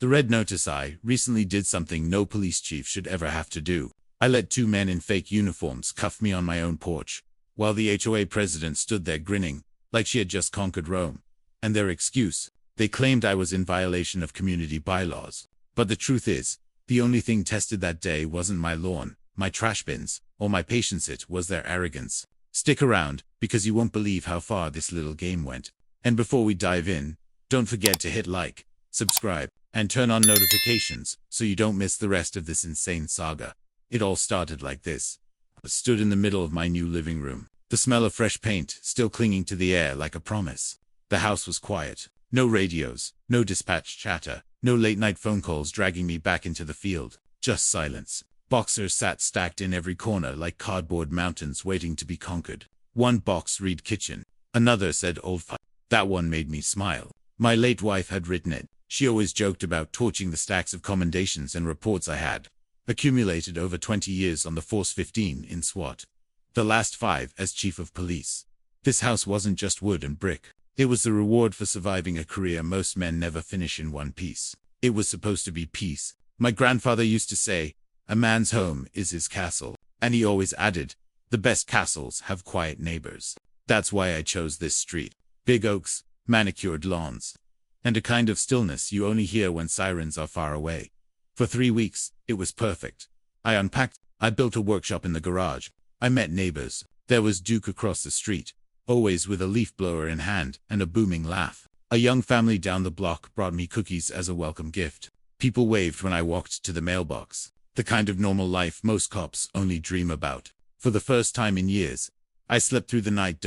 The red notice: I recently did something no police chief should ever have to do. I let two men in fake uniforms cuff me on my own porch, while the HOA president stood there grinning, like she had just conquered Rome. And their excuse? They claimed I was in violation of community bylaws. But the truth is, the only thing tested that day wasn't my lawn, my trash bins, or my patience, it was their arrogance. Stick around, because you won't believe how far this little game went. And before we dive in, don't forget to hit like, subscribe, and turn on notifications so you don't miss the rest of this insane saga. It all started like this. I stood in the middle of my new living room, the smell of fresh paint still clinging to the air like a promise. The house was quiet. No radios, no dispatch chatter, no late-night phone calls dragging me back into the field. Just silence. Boxers sat stacked in every corner like cardboard mountains waiting to be conquered. One box read kitchen. Another said old file. That one made me smile. My late wife had written it. She always joked about torching the stacks of commendations and reports I had accumulated over 20 years on the Force 15 in SWAT. The last 5 as chief of police. This house wasn't just wood and brick. It was the reward for surviving a career most men never finish in one piece. It was supposed to be peace. My grandfather used to say, a man's home is his castle. And he always added, the best castles have quiet neighbors. That's why I chose this street. Big oaks, manicured lawns, and a kind of stillness you only hear when sirens are far away. For 3 weeks, it was perfect. I unpacked. I built a workshop in the garage. I met neighbors. There was Duke across the street, always with a leaf blower in hand and a booming laugh. A young family down the block brought me cookies as a welcome gift. People waved when I walked to the mailbox. The kind of normal life most cops only dream about. For the first time in years, I slept through the night.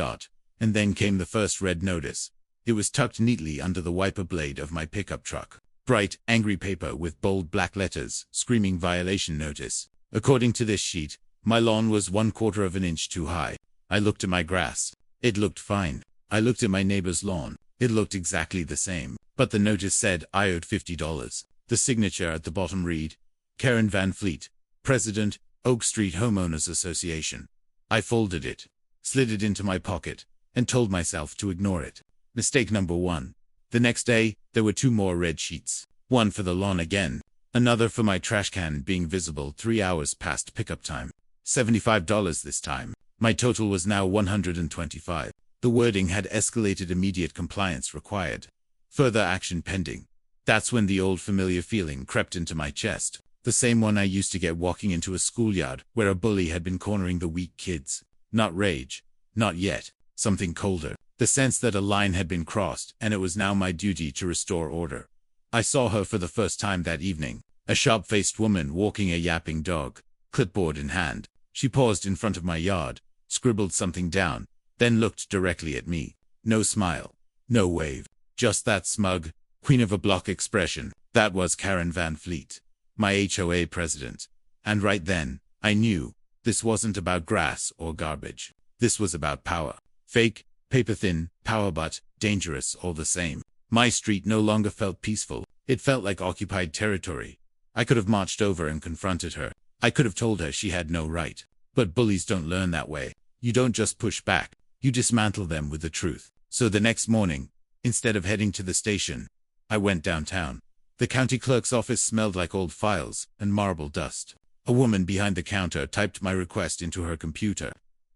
And then came the first red notice. It was tucked neatly under the wiper blade of my pickup truck. Bright, angry paper with bold black letters, screaming violation notice. According to this sheet, my lawn was 1/4 of an inch too high. I looked at my grass. It looked fine. I looked at my neighbor's lawn. It looked exactly the same. But the notice said I owed $50. The signature at the bottom read, Karen Van Fleet, President, Oak Street Homeowners Association. I folded it, slid it into my pocket, and told myself to ignore it. Mistake number 1. The next day, there were 2 more red sheets. One for the lawn again. Another for my trash can being visible 3 hours past pickup time. $75 this time. My total was now $125. The wording had escalated: immediate compliance required. Further action pending. That's when the old familiar feeling crept into my chest. The same one I used to get walking into a schoolyard where a bully had been cornering the weak kids. Not rage. Not yet. Something colder. The sense that a line had been crossed and it was now my duty to restore order. I saw her for the first time that evening. A sharp-faced woman walking a yapping dog, clipboard in hand. She paused in front of my yard, scribbled something down, then looked directly at me. No smile. No wave. Just that smug, queen of a block expression. That was Karen Van Fleet, my HOA president. And right then, I knew, this wasn't about grass or garbage. This was about power. Fake, paper-thin, power, but dangerous all the same. My street no longer felt peaceful. It felt like occupied territory. I could have marched over and confronted her. I could have told her she had no right. But bullies don't learn that way. You don't just push back. You dismantle them with the truth. So the next morning, instead of heading to the station, I went downtown. The county clerk's office smelled like old files and marble dust. A woman behind the counter typed my request into her computer.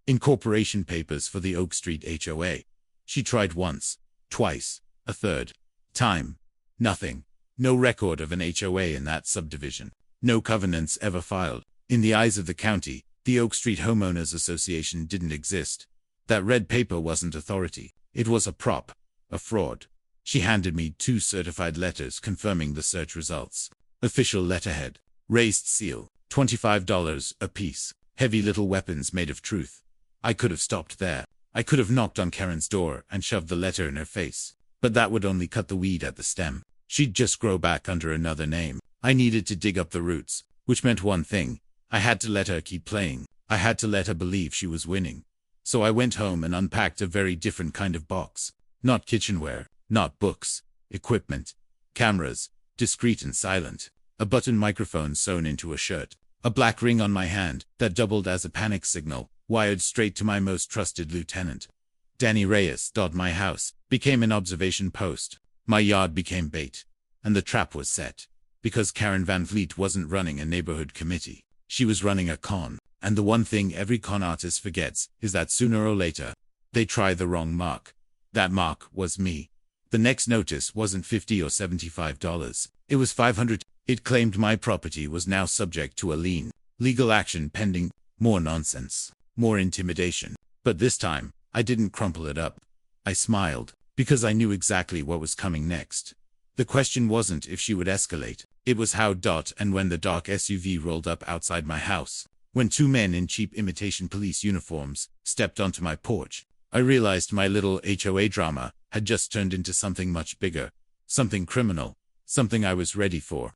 Incorporation papers for the Oak Street HOA. She tried once, twice, a third time. Nothing. No record of an HOA in that subdivision. No covenants ever filed. In the eyes of the county, the Oak Street Homeowners Association didn't exist. That red paper wasn't authority. It was a prop. A fraud. She handed me 2 certified letters confirming the search results. Official letterhead. Raised seal. $25 a piece. Heavy little weapons made of truth. I could have stopped there. I could have knocked on Karen's door and shoved the letter in her face. But that would only cut the weed at the stem. She'd just grow back under another name. I needed to dig up the roots, which meant one thing. I had to let her keep playing. I had to let her believe she was winning. So I went home and unpacked a very different kind of box. Not kitchenware, not books, equipment, cameras, discreet and silent. A button microphone sewn into a shirt. A black ring on my hand that doubled as a panic signal, wired straight to my most trusted lieutenant. Danny Reyes. My house became an observation post. My yard became bait. And the trap was set. Because Karen Van Vliet wasn't running a neighborhood committee. She was running a con. And the one thing every con artist forgets is that sooner or later, they try the wrong mark. That mark was me. The next notice wasn't $50 or $75. It was $500. It claimed my property was now subject to a lien. Legal action pending. More nonsense. More intimidation. But this time, I didn't crumple it up. I smiled, because I knew exactly what was coming next. The question wasn't if she would escalate. It was how. And when the dark SUV rolled up outside my house, when two men in cheap imitation police uniforms stepped onto my porch, I realized my little HOA drama had just turned into something much bigger, something criminal, something I was ready for.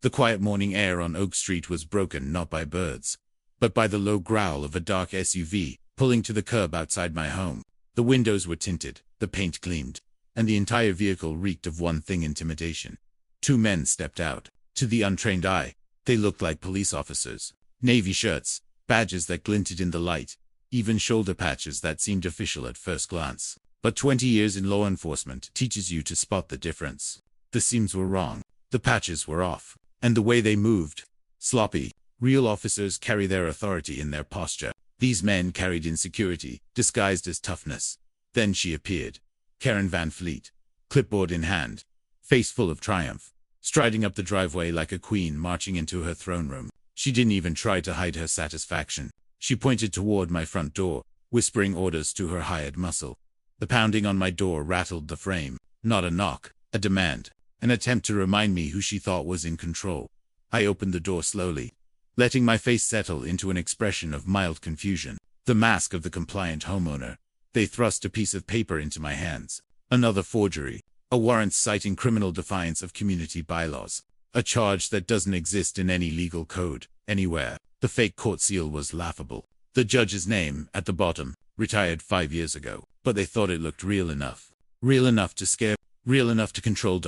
The quiet morning air on Oak Street was broken not by birds, but by the low growl of a dark SUV pulling to the curb outside my home. The windows were tinted, the paint gleamed, and the entire vehicle reeked of one thing: intimidation. Two men stepped out. To the untrained eye, they looked like police officers. Navy shirts, badges that glinted in the light, even shoulder patches that seemed official at first glance. But 20 years in law enforcement teaches you to spot the difference. The seams were wrong, the patches were off, and the way they moved, sloppy. Real officers carry their authority in their posture. These men carried insecurity, disguised as toughness. Then she appeared. Karen Van Vliet, clipboard in hand, face full of triumph, striding up the driveway like a queen marching into her throne room. She didn't even try to hide her satisfaction. She pointed toward my front door, whispering orders to her hired muscle. The pounding on my door rattled the frame. Not a knock, a demand, an attempt to remind me who she thought was in control. I opened the door slowly, letting my face settle into an expression of mild confusion. The mask of the compliant homeowner. They thrust a piece of paper into my hands. Another forgery. A warrant citing criminal defiance of community bylaws. A charge that doesn't exist in any legal code, anywhere. The fake court seal was laughable. The judge's name, at the bottom, retired 5 years ago. But they thought it looked real enough. Real enough to scare, real enough to control.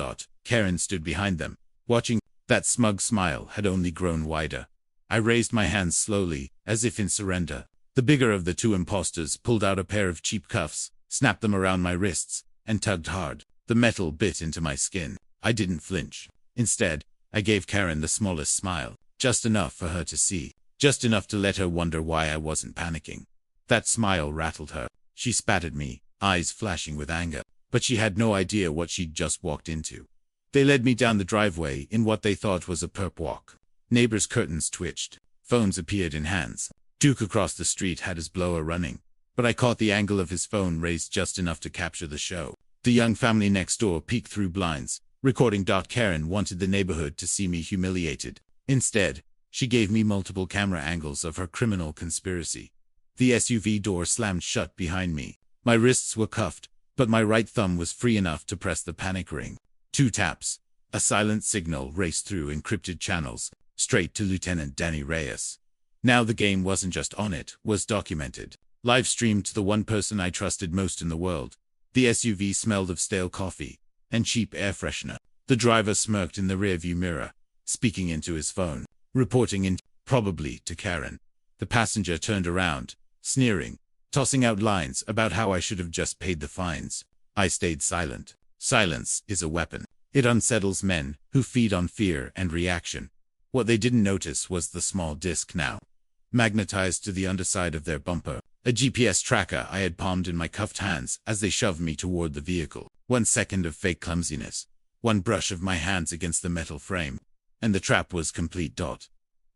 Karen stood behind them, watching. That smug smile had only grown wider. I raised my hands slowly, as if in surrender. The bigger of the two imposters pulled out a pair of cheap cuffs, snapped them around my wrists, and tugged hard. The metal bit into my skin. I didn't flinch. Instead, I gave Karen the smallest smile, just enough for her to see, just enough to let her wonder why I wasn't panicking. That smile rattled her. She spat at me, eyes flashing with anger, but she had no idea what she'd just walked into. They led me down the driveway in what they thought was a perp walk. Neighbors' curtains twitched. Phones appeared in hands. Duke across the street had his blower running, but I caught the angle of his phone raised just enough to capture the show. The young family next door peeked through blinds, recording. Karen wanted the neighborhood to see me humiliated. Instead, she gave me multiple camera angles of her criminal conspiracy. The SUV door slammed shut behind me. My wrists were cuffed, but my right thumb was free enough to press the panic ring. 2 taps. A silent signal raced through encrypted channels, straight to Lieutenant Danny Reyes. Now the game wasn't just on, it was documented. Live streamed to the one person I trusted most in the world. The SUV smelled of stale coffee and cheap air freshener. The driver smirked in the rearview mirror, speaking into his phone, reporting in, probably to Karen. The passenger turned around, sneering, tossing out lines about how I should have just paid the fines. I stayed silent. Silence is a weapon. It unsettles men who feed on fear and reaction. What they didn't notice was the small disc now, magnetized to the underside of their bumper. A GPS tracker I had palmed in my cuffed hands as they shoved me toward the vehicle. 1 second of fake clumsiness. One brush of my hands against the metal frame. And the trap was complete.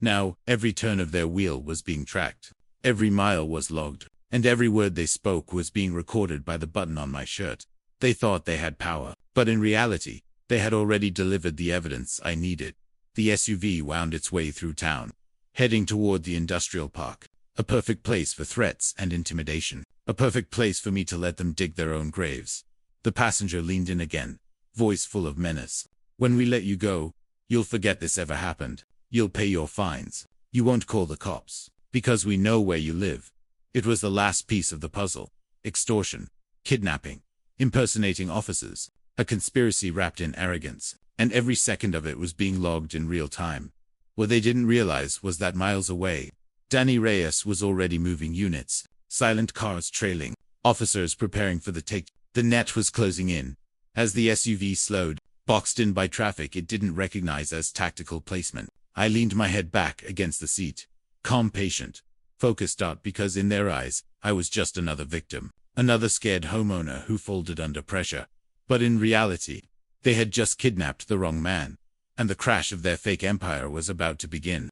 Now, every turn of their wheel was being tracked. Every mile was logged. And every word they spoke was being recorded by the button on my shirt. They thought they had power, but in reality, they had already delivered the evidence I needed. The SUV wound its way through town, heading toward the industrial park. A perfect place for threats and intimidation. A perfect place for me to let them dig their own graves. The passenger leaned in again, voice full of menace. When we let you go, you'll forget this ever happened. You'll pay your fines. You won't call the cops, because we know where you live. It was the last piece of the puzzle. Extortion, kidnapping, impersonating officers, a conspiracy wrapped in arrogance, and every second of it was being logged in real time. What they didn't realize was that miles away, Danny Reyes was already moving units, silent cars trailing, officers preparing for the take. The net was closing in. As the SUV slowed, Boxed in by traffic it didn't recognize as tactical placement. I leaned my head back against the seat. Calm, patient, focused, because in their eyes, I was just another victim. Another scared homeowner who folded under pressure. But in reality, they had just kidnapped the wrong man, and the crash of their fake empire was about to begin.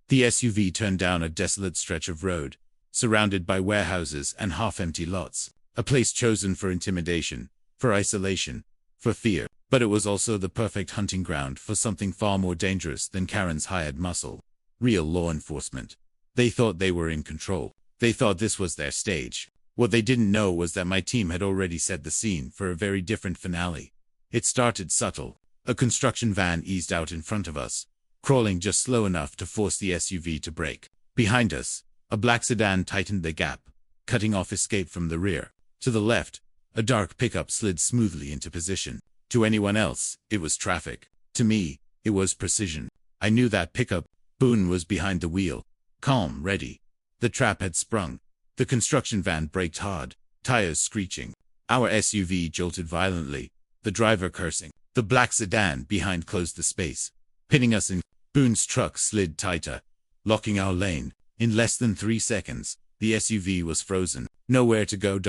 The SUV turned down a desolate stretch of road, surrounded by warehouses and half-empty lots, a place chosen for intimidation, for isolation, for fear. But it was also the perfect hunting ground for something far more dangerous than Karen's hired muscle. Real law enforcement. They thought they were in control. They thought this was their stage. What they didn't know was that my team had already set the scene for a very different finale. It started subtle. A construction van eased out in front of us, crawling just slow enough to force the SUV to brake. Behind us, a black sedan tightened the gap, cutting off escape from the rear. To the left, a dark pickup slid smoothly into position. To anyone else, it was traffic. To me, it was precision. I knew that pickup. Boone was behind the wheel, calm, ready. The trap had sprung. The construction van braked hard, tires screeching. Our SUV jolted violently, the driver cursing. The black sedan behind closed the space, pinning us in. Boone's truck slid tighter, locking our lane. In less than 3 seconds, the SUV was frozen, nowhere to go.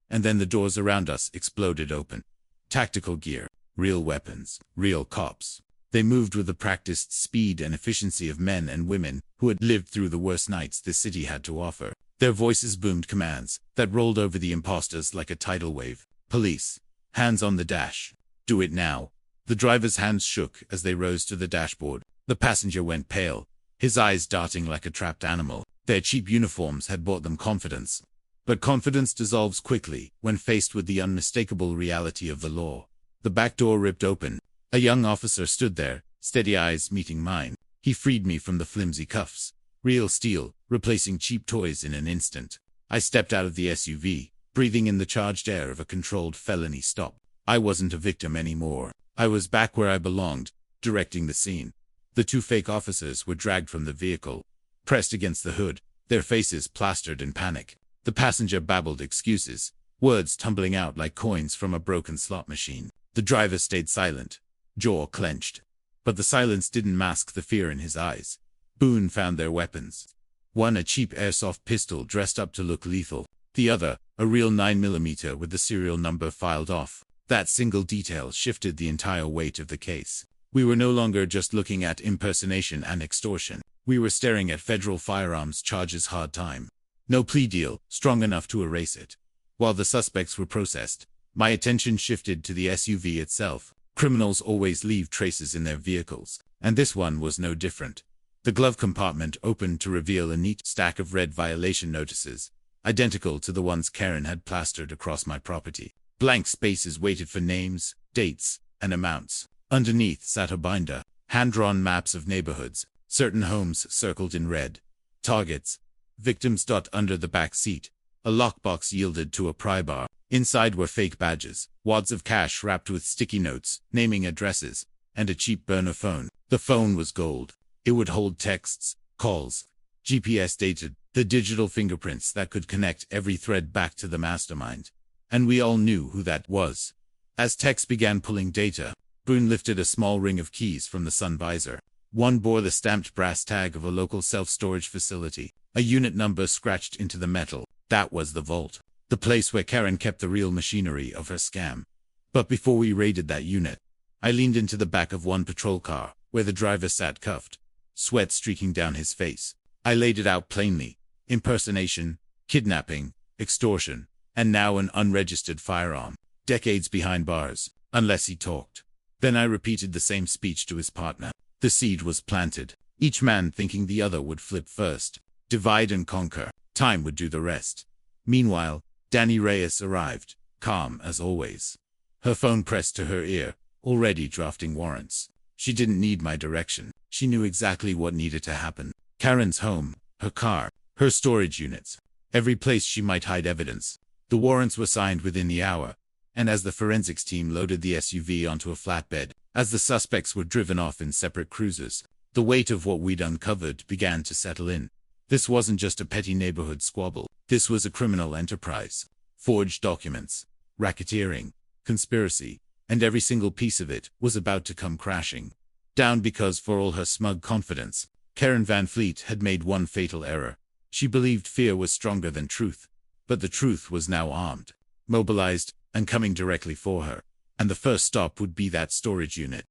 And then the doors around us exploded open. Tactical gear, real weapons, real cops. They moved with the practiced speed and efficiency of men and women who had lived through the worst nights this city had to offer. Their voices boomed commands that rolled over the imposters like a tidal wave. Police, hands on the dash. Do it now. The driver's hands shook as they rose to the dashboard. The passenger went pale, his eyes darting like a trapped animal. Their cheap uniforms had bought them confidence. But confidence dissolves quickly when faced with the unmistakable reality of the law. The back door ripped open. A young officer stood there, steady eyes meeting mine. He freed me from the flimsy cuffs. Real steel, replacing cheap toys in an instant. I stepped out of the SUV, breathing in the charged air of a controlled felony stop. I wasn't a victim anymore. I was back where I belonged, directing the scene. The 2 fake officers were dragged from the vehicle, pressed against the hood, their faces plastered in panic. The passenger babbled excuses, words tumbling out like coins from a broken slot machine. The driver stayed silent, jaw clenched. But the silence didn't mask the fear in his eyes. Boone found their weapons. One a cheap airsoft pistol dressed up to look lethal. The other, a real 9mm with the serial number filed off. That single detail shifted the entire weight of the case. We were no longer just looking at impersonation and extortion. We were staring at federal firearms charges hard time. No plea deal, strong enough to erase it. While the suspects were processed, my attention shifted to the SUV itself. Criminals always leave traces in their vehicles, and this one was no different. The glove compartment opened to reveal a neat stack of red violation notices, identical to the ones Karen had plastered across my property. Blank spaces waited for names, dates, and amounts. Underneath sat a binder, hand-drawn maps of neighborhoods, certain homes circled in red. Targets. Victims. Under the back seat, a lockbox yielded to a pry bar. Inside were fake badges, wads of cash wrapped with sticky notes, naming addresses, and a cheap burner phone. The phone was gold. It would hold texts, calls, GPS dated, the digital fingerprints that could connect every thread back to the mastermind. And we all knew who that was. As techs began pulling data, Boone lifted a small ring of keys from the sun visor. One bore the stamped brass tag of a local self-storage facility, a unit number scratched into the metal. That was the vault, the place where Karen kept the real machinery of her scam. But before we raided that unit, I leaned into the back of one patrol car, where the driver sat cuffed, sweat streaking down his face. I laid it out plainly: impersonation, kidnapping, extortion, and now an unregistered firearm. Decades behind bars, unless he talked. Then I repeated the same speech to his partner. The seed was planted, each man thinking the other would flip first. Divide and conquer. Time would do the rest. Meanwhile, Danny Reyes arrived, calm as always. Her phone pressed to her ear, already drafting warrants. She didn't need my direction. She knew exactly what needed to happen. Karen's home, her car, her storage units, every place she might hide evidence. The warrants were signed within the hour, and as the forensics team loaded the SUV onto a flatbed, as the suspects were driven off in separate cruisers, the weight of what we'd uncovered began to settle in. This wasn't just a petty neighborhood squabble. This was a criminal enterprise. Forged documents, racketeering, conspiracy, and every single piece of it was about to come crashing down because, for all her smug confidence, Karen Van Fleet had made one fatal error. She believed fear was stronger than truth, but the truth was now armed, mobilized, and coming directly for her. And the first stop would be that storage unit.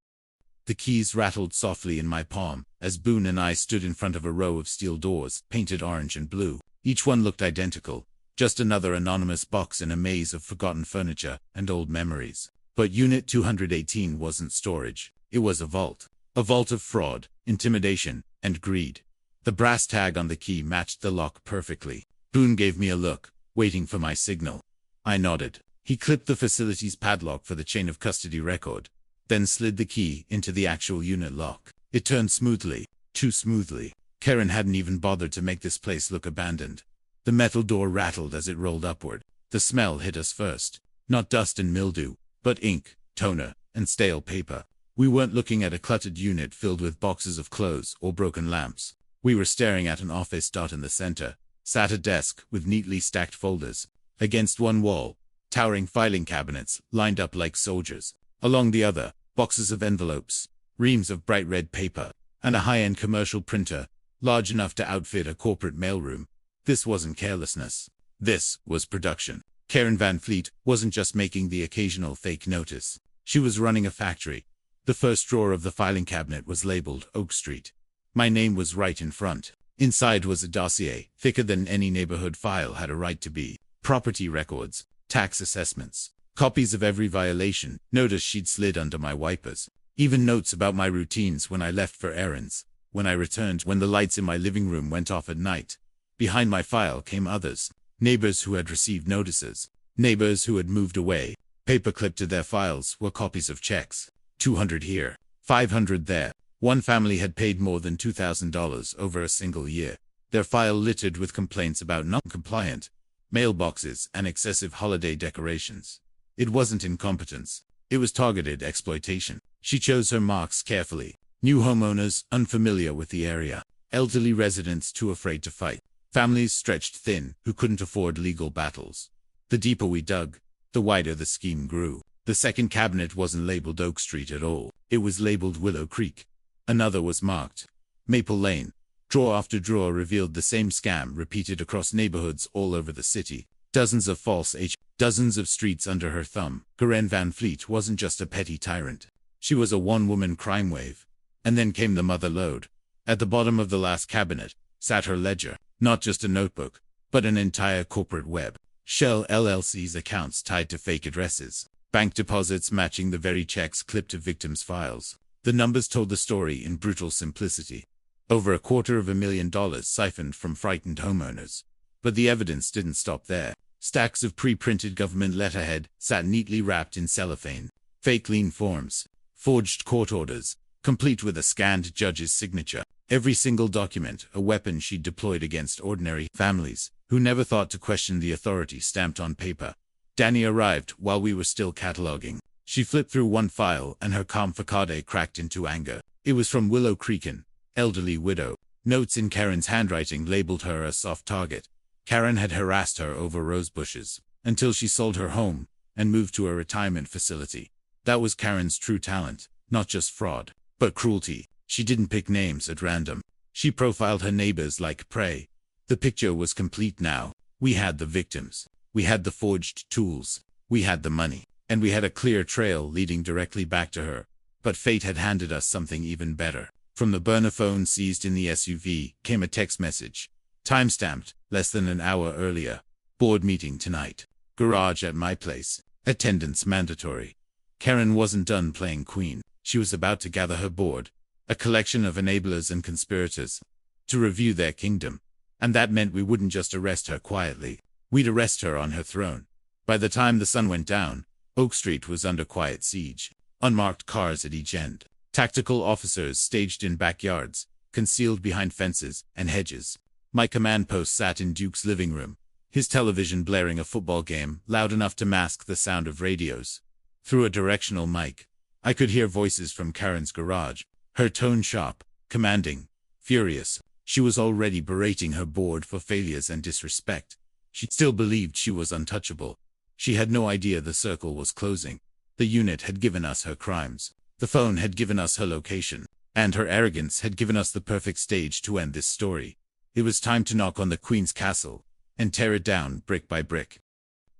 The keys rattled softly in my palm as Boone and I stood in front of a row of steel doors, painted orange and blue. Each one looked identical, just another anonymous box in a maze of forgotten furniture and old memories. But Unit 218 wasn't storage. It was a vault. A vault of fraud, intimidation, and greed. The brass tag on the key matched the lock perfectly. Boone gave me a look, waiting for my signal. I nodded. He clipped the facility's padlock for the chain of custody record, then slid the key into the actual unit lock. It turned smoothly, too smoothly. Karen hadn't even bothered to make this place look abandoned. The metal door rattled as it rolled upward. The smell hit us first. Not dust and mildew, but ink, toner, and stale paper. We weren't looking at a cluttered unit filled with boxes of clothes or broken lamps. We were staring at an office dot in the center. Sat a desk with neatly stacked folders. Against one wall, towering filing cabinets lined up like soldiers. Along the other, boxes of envelopes, reams of bright red paper, and a high-end commercial printer, large enough to outfit a corporate mailroom. This wasn't carelessness. This was production. Karen Van Fleet wasn't just making the occasional fake notice. She was running a factory. The first drawer of the filing cabinet was labeled Oak Street. My name was right in front. Inside was a dossier, thicker than any neighborhood file had a right to be. Property records, tax assessments, copies of every violation, notice she'd slid under my wipers. Even notes about my routines when I left for errands, when I returned, when the lights in my living room went off at night. Behind my file came others. Neighbors who had received notices. Neighbors who had moved away. Paperclipped to their files were copies of checks. 200 here, 500 there. One family had paid more than $2,000 over a single year. Their file littered with complaints about non-compliant mailboxes and excessive holiday decorations. It wasn't incompetence. It was targeted exploitation. She chose her marks carefully. New homeowners unfamiliar with the area. Elderly residents too afraid to fight. Families stretched thin who couldn't afford legal battles. The deeper we dug, the wider the scheme grew. The second cabinet wasn't labeled Oak Street at all. It was labeled Willow Creek. Another was marked Maple Lane. Drawer after drawer revealed the same scam repeated across neighborhoods all over the city. Dozens of false dozens of streets under her thumb. Karen Van Fleet wasn't just a petty tyrant. She was a one-woman crime wave. And then came the mother lode. At the bottom of the last cabinet sat her ledger. Not just a notebook, but an entire corporate web. Shell LLC's accounts tied to fake addresses. Bank deposits matching the very checks clipped to victims' files. The numbers told the story in brutal simplicity. Over $250,000 siphoned from frightened homeowners. But the evidence didn't stop there. Stacks of pre-printed government letterhead sat neatly wrapped in cellophane. Fake lien forms. Forged court orders, complete with a scanned judge's signature. Every single document a weapon she'd deployed against ordinary families who never thought to question the authority stamped on paper. Danny arrived while we were still cataloging. She flipped through one file and her calm facade cracked into anger. It was from Willow Creekin, elderly widow. Notes in Karen's handwriting labeled her a soft target. Karen had harassed her over rose bushes until she sold her home and moved to a retirement facility. That was Karen's true talent, not just fraud, but cruelty. She didn't pick names at random. She profiled her neighbors like prey. The picture was complete now. We had the victims. We had the forged tools. We had the money. And we had a clear trail leading directly back to her. But fate had handed us something even better. From the burner phone seized in the SUV came a text message. Timestamped, less than an hour earlier. Board meeting tonight. Garage at my place. Attendance mandatory. Karen wasn't done playing queen. She was about to gather her board. A collection of enablers and conspirators. To review their kingdom. And that meant we wouldn't just arrest her quietly. We'd arrest her on her throne. By the time the sun went down, Oak Street was under quiet siege. Unmarked cars at each end. Tactical officers staged in backyards, concealed behind fences and hedges. My command post sat in Duke's living room, his television blaring a football game loud enough to mask the sound of radios. Through a directional mic, I could hear voices from Karen's garage, her tone sharp, commanding, furious. She was already berating her board for failures and disrespect. She still believed she was untouchable. She had no idea the circle was closing. The unit had given us her crimes. The phone had given us her location. And her arrogance had given us the perfect stage to end this story. It was time to knock on the Queen's castle and tear it down brick by brick.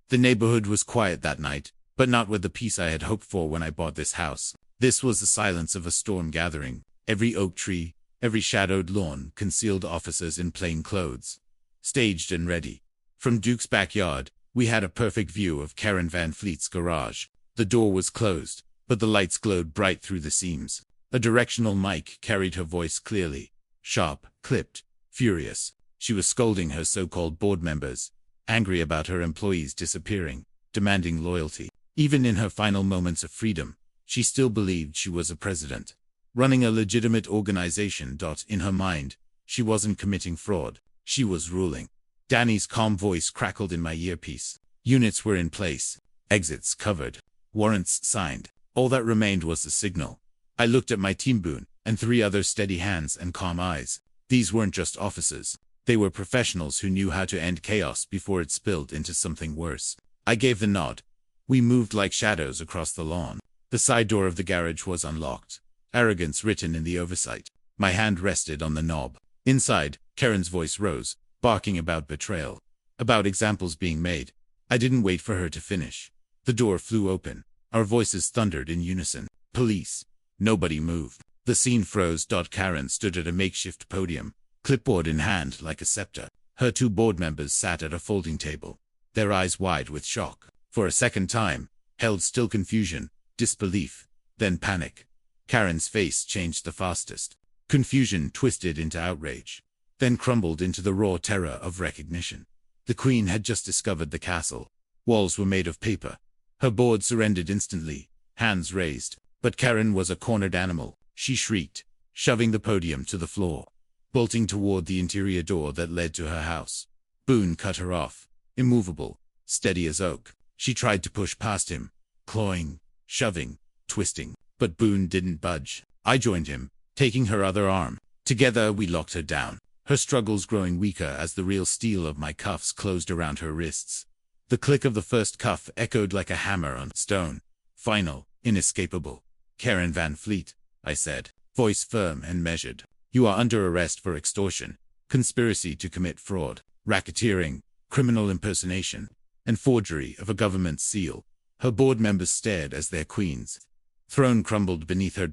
The neighborhood was quiet that night, but not with the peace I had hoped for when I bought this house. This was the silence of a storm gathering. Every oak tree, every shadowed lawn concealed officers in plain clothes, staged and ready. From Duke's backyard, we had a perfect view of Karen Van Fleet's garage. The door was closed, but the lights glowed bright through the seams. A directional mic carried her voice clearly, sharp, clipped, furious. She was scolding her so-called board members, angry about her employees disappearing, demanding loyalty. Even in her final moments of freedom, she still believed she was a president, running a legitimate organization. In her mind, she wasn't committing fraud, she was ruling. Danny's calm voice crackled in my earpiece. Units were in place, exits covered, warrants signed. All that remained was the signal. I looked at my team Boone, and 3 other steady hands and calm eyes. These weren't just officers. They were professionals who knew how to end chaos before it spilled into something worse. I gave the nod. We moved like shadows across the lawn. The side door of the garage was unlocked, arrogance written in the oversight. My hand rested on the knob. Inside, Karen's voice rose, barking about betrayal, about examples being made. I didn't wait for her to finish. The door flew open. Our voices thundered in unison. Police. Nobody moved. The scene froze. Karen stood at a makeshift podium, clipboard in hand like a scepter. Her 2 board members sat at a folding table, their eyes wide with shock. For a second time, held still confusion, disbelief, then panic. Karen's face changed the fastest. Confusion twisted into outrage, then crumbled into the raw terror of recognition. The Queen had just discovered the castle. Walls were made of paper. Her board surrendered instantly, hands raised. But Karen was a cornered animal. She shrieked, shoving the podium to the floor, bolting toward the interior door that led to her house. Boone cut her off, immovable, steady as oak. She tried to push past him, clawing, shoving, twisting, but Boone didn't budge. I joined him, taking her other arm. Together we locked her down, her struggles growing weaker as the real steel of my cuffs closed around her wrists. The click of the first cuff echoed like a hammer on stone. Final, inescapable. Karen Van Fleet, I said, voice firm and measured. You are under arrest for extortion, conspiracy to commit fraud, racketeering, criminal impersonation, and forgery of a government seal. Her board members stared as their queen's throne crumbled beneath her.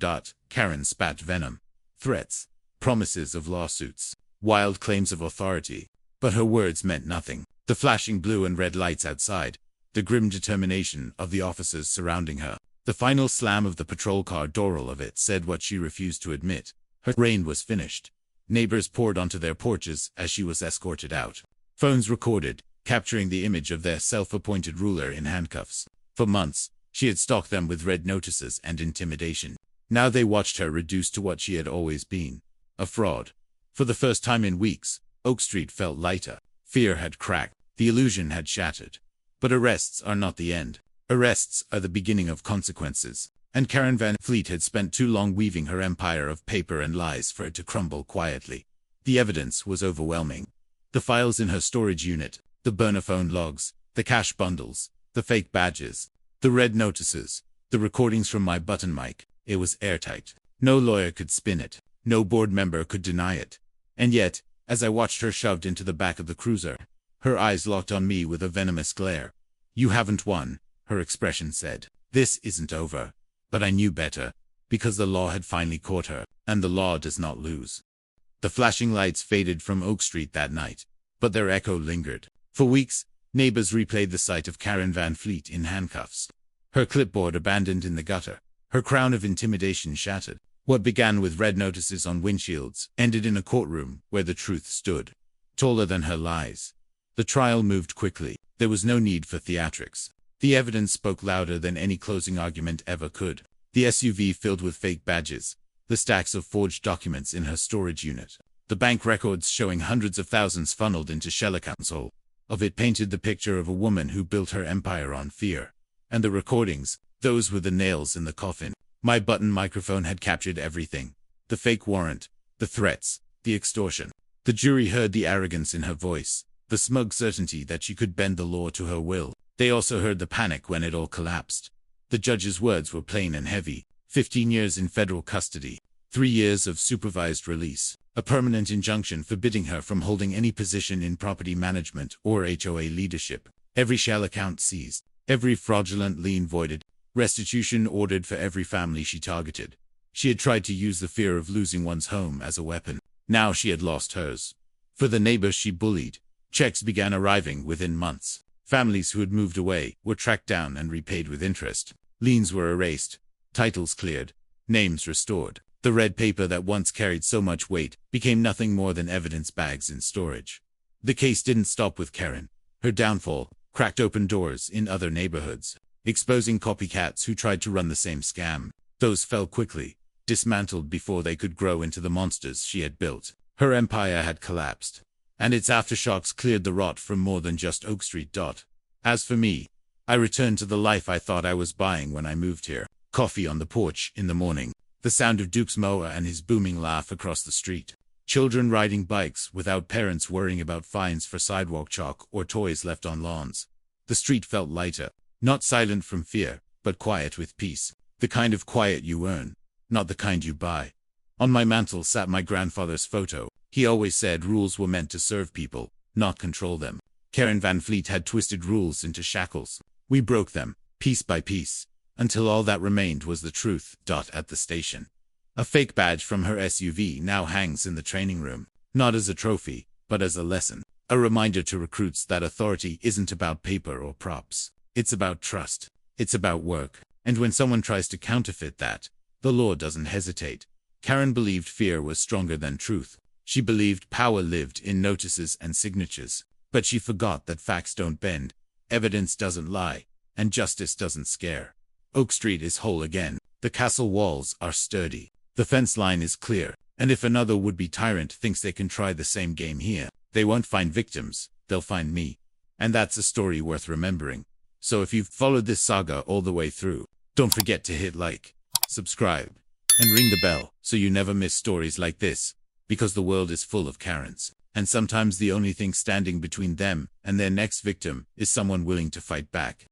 Karen spat venom, threats, promises of lawsuits, wild claims of authority. But her words meant nothing. The flashing blue and red lights outside, the grim determination of the officers surrounding her. The final slam of the patrol car door of it said what she refused to admit. Her reign was finished. Neighbors poured onto their porches as she was escorted out. Phones recorded, capturing the image of their self-appointed ruler in handcuffs. For months, she had stalked them with red notices and intimidation. Now they watched her reduced to what she had always been, a fraud. For the first time in weeks, Oak Street felt lighter. Fear had cracked. The illusion had shattered. But arrests are not the end. Arrests are the beginning of consequences, and Karen Van Fleet had spent too long weaving her empire of paper and lies for it to crumble quietly. The evidence was overwhelming. The files in her storage unit, the burner phone logs, the cash bundles, the fake badges, the red notices, the recordings from my button mic. It was airtight. No lawyer could spin it. No board member could deny it. And yet, as I watched her shoved into the back of the cruiser, her eyes locked on me with a venomous glare. You haven't won, her expression said. This isn't over. But I knew better, because the law had finally caught her, and the law does not lose. The flashing lights faded from Oak Street that night, but their echo lingered. For weeks, neighbors replayed the sight of Karen Van Fleet in handcuffs, her clipboard abandoned in the gutter, her crown of intimidation shattered. What began with red notices on windshields ended in a courtroom where the truth stood, taller than her lies. The trial moved quickly. There was no need for theatrics. The evidence spoke louder than any closing argument ever could. The SUV filled with fake badges, the stacks of forged documents in her storage unit, the bank records showing hundreds of thousands funneled into shell accounts. All of it painted the picture of a woman who built her empire on fear. And the recordings, those were the nails in the coffin. My button microphone had captured everything. The fake warrant, the threats, the extortion. The jury heard the arrogance in her voice, the smug certainty that she could bend the law to her will. They also heard the panic when it all collapsed. The judge's words were plain and heavy. 15 years in federal custody, 3 years of supervised release, a permanent injunction forbidding her from holding any position in property management or HOA leadership, every shell account seized, every fraudulent lien voided, restitution ordered for every family she targeted. She had tried to use the fear of losing one's home as a weapon. Now she had lost hers. For the neighbors she bullied, checks began arriving within months. Families who had moved away were tracked down and repaid with interest. Liens were erased, titles cleared, names restored. The red paper that once carried so much weight became nothing more than evidence bags in storage. The case didn't stop with Karen. Her downfall cracked open doors in other neighborhoods, exposing copycats who tried to run the same scam. Those fell quickly, dismantled before they could grow into the monsters she had built. Her empire had collapsed, and its aftershocks cleared the rot from more than just Oak Street. As for me, I returned to the life I thought I was buying when I moved here. Coffee on the porch in the morning, the sound of Duke's mower and his booming laugh across the street. Children riding bikes without parents worrying about fines for sidewalk chalk or toys left on lawns. The street felt lighter, not silent from fear, but quiet with peace. The kind of quiet you earn, not the kind you buy. On my mantel sat my grandfather's photo. He always said rules were meant to serve people, not control them. Karen Van Fleet had twisted rules into shackles. We broke them, piece by piece, until all that remained was the truth. At the station, a fake badge from her SUV now hangs in the training room, not as a trophy, but as a lesson. A reminder to recruits that authority isn't about paper or props. It's about trust. It's about work. And when someone tries to counterfeit that, the law doesn't hesitate. Karen believed fear was stronger than truth. She believed power lived in notices and signatures. But she forgot that facts don't bend, evidence doesn't lie, and justice doesn't scare. Oak Street is whole again. The castle walls are sturdy. The fence line is clear. And if another would-be tyrant thinks they can try the same game here, they won't find victims, they'll find me. And that's a story worth remembering. So if you've followed this saga all the way through, don't forget to hit like, subscribe, and ring the bell so you never miss stories like this, because the world is full of Karens, and sometimes the only thing standing between them and their next victim is someone willing to fight back.